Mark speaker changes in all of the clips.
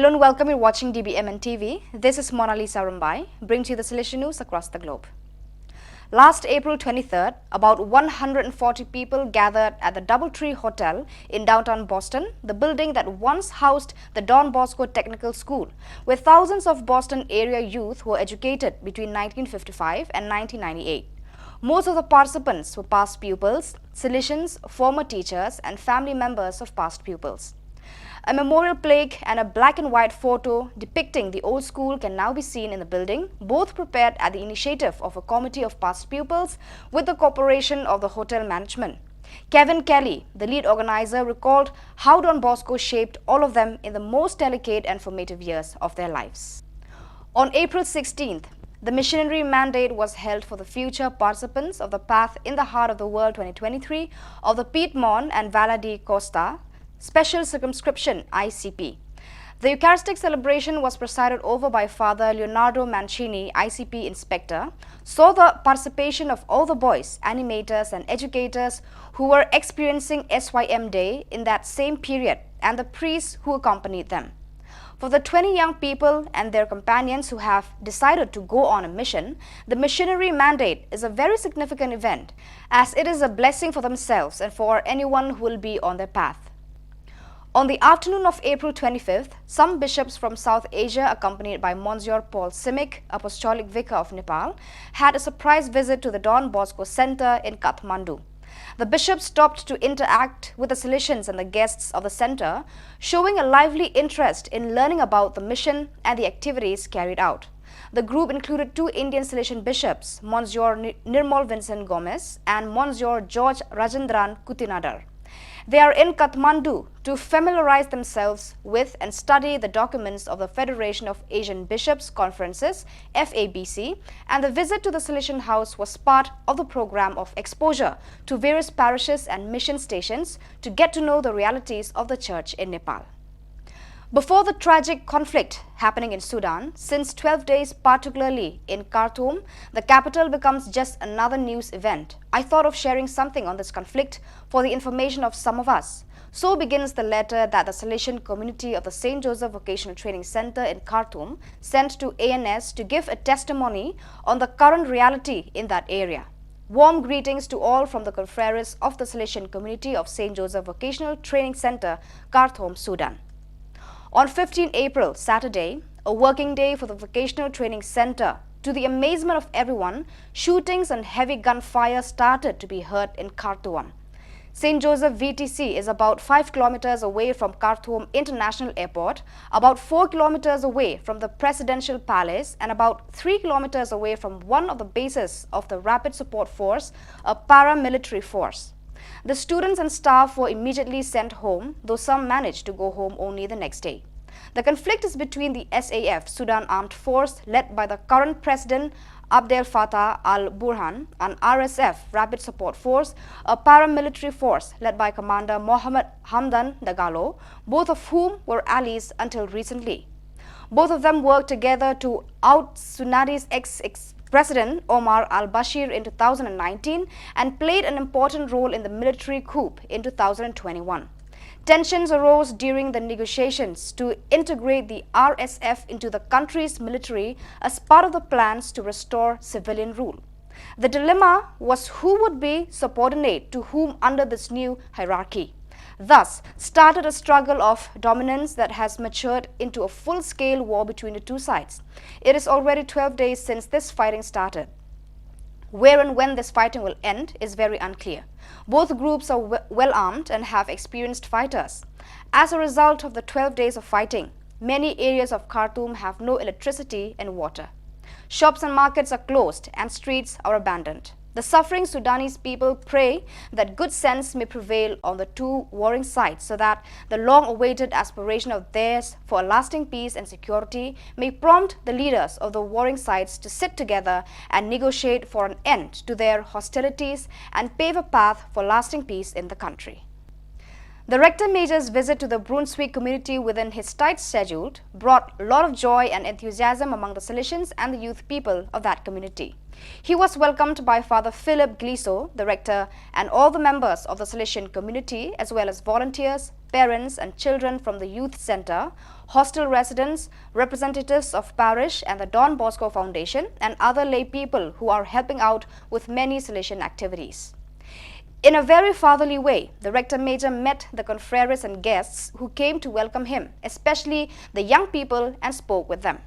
Speaker 1: Hello and welcome. You're watching dbmnTv. This is Mona Lisa Rumbai, bringing to you the Salesian news across the globe. Last April 23rd, about 140 people gathered at the Doubletree Hotel in downtown Boston, the building that once housed the Don Bosco Technical School, where thousands of Boston area youth were educated between 1955 and 1998. Most of the participants were past pupils, Salesians, former teachers, and family members of past pupils. A memorial plaque and a black and white photo depicting the old school can now be seen in the building, both prepared at the initiative of a committee of past pupils with the cooperation of the hotel management. Kevin Kelly, the lead organizer, recalled how Don Bosco shaped all of them in the most delicate and formative years of their lives. On April 16th, the missionary mandate was held for the future participants of the Path in the Heart of the World 2023 of the Piedmont and Valle d'Aosta Special Circumscription ICP. The Eucharistic celebration was presided over by Father Leonardo Mancini, ICP Inspector, saw the participation of all the boys, animators and educators who were experiencing SYM Day in that same period and the priests who accompanied them. For the 20 young people and their companions who have decided to go on a mission, the missionary mandate is a very significant event, as it is a blessing for themselves and for anyone who will be on their path. On the afternoon of April 25th, some bishops from South Asia, accompanied by Monsieur Paul Simic, Apostolic Vicar of Nepal, had a surprise visit to the Don Bosco Center in Kathmandu. The bishops stopped to interact with the Salesians and the guests of the center, showing a lively interest in learning about the mission and the activities carried out. The group included two Indian Salesian bishops, Monsieur Nirmal Vincent Gomez and Monsieur George Rajendran Kutinadar. They are in Kathmandu to familiarize themselves with and study the documents of the Federation of Asian Bishops Conferences, FABC, and the visit to the Salesian House was part of the program of exposure to various parishes and mission stations to get to know the realities of the church in Nepal. Before the tragic conflict happening in Sudan, since 12 days, particularly in Khartoum, the capital becomes just another news event. I thought of sharing something on this conflict for the information of some of us. So begins the letter that the Salesian community of the St. Joseph Vocational Training Center in Khartoum sent to ANS to give a testimony on the current reality in that area. Warm greetings to all from the confreres of the Salesian community of St. Joseph Vocational Training Center, Khartoum, Sudan. On 15 April, Saturday, a working day for the Vocational Training Center, to the amazement of everyone, shootings and heavy gunfire started to be heard in Khartoum. St. Joseph VTC is about 5 kilometers away from Khartoum International Airport, about 4 kilometers away from the Presidential Palace, and about 3 kilometers away from one of the bases of the Rapid Support Force, a paramilitary force. The students and staff were immediately sent home, though some managed to go home only the next day. The conflict is between the SAF, Sudan Armed Force, led by the current president Abdel Fattah al-Burhan, and RSF, Rapid Support Force, a paramilitary force led by Commander Mohammed Hamdan Dagalo, both of whom were allies until recently. Both of them worked together to oust Sudanese ex-President Omar al-Bashir in 2019 and played an important role in the military coup in 2021. Tensions arose during the negotiations to integrate the RSF into the country's military as part of the plans to restore civilian rule. The dilemma was who would be subordinate to whom under this new hierarchy. Thus started a struggle of dominance that has matured into a full-scale war between the two sides. It is already 12 days since this fighting started. Where and when this fighting will end is very unclear. Both groups are well armed and have experienced fighters. As a result of the 12 days of fighting, many areas of Khartoum have no electricity and water. Shops and markets are closed and streets are abandoned. The suffering Sudanese people pray that good sense may prevail on the two warring sides so that the long-awaited aspiration of theirs for a lasting peace and security may prompt the leaders of the warring sides to sit together and negotiate for an end to their hostilities and pave a path for lasting peace in the country. The Rector Major's visit to the Brunswick community within his tight schedule brought a lot of joy and enthusiasm among the Salesians and the youth people of that community. He was welcomed by Father Philip Gliso, the rector, and all the members of the Salesian community, as well as volunteers, parents and children from the youth center, hostel residents, representatives of parish and the Don Bosco Foundation, and other lay people who are helping out with many Salesian activities. In a very fatherly way, the Rector Major met the confreres and guests who came to welcome him, especially the young people, and spoke with them.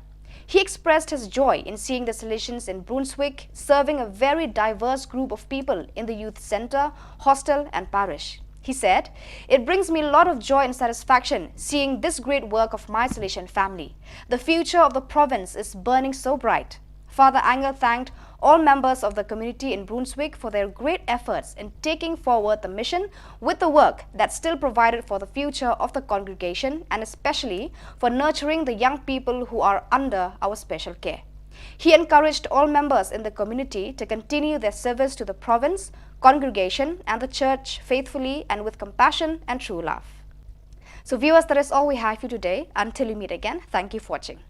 Speaker 1: He expressed his joy in seeing the Salesians in Brunswick serving a very diverse group of people in the youth center, hostel and parish. He said, "It brings me a lot of joy and satisfaction seeing this great work of my Salesian family. The future of the province is burning so bright." Father Anger thanked all members of the community in Brunswick for their great efforts in taking forward the mission with the work that still provided for the future of the congregation and especially for nurturing the young people who are under our special care. He encouraged all members in the community to continue their service to the province, congregation and the church faithfully and with compassion and true love. So viewers, that is all we have for you today. Until we meet again, thank you for watching.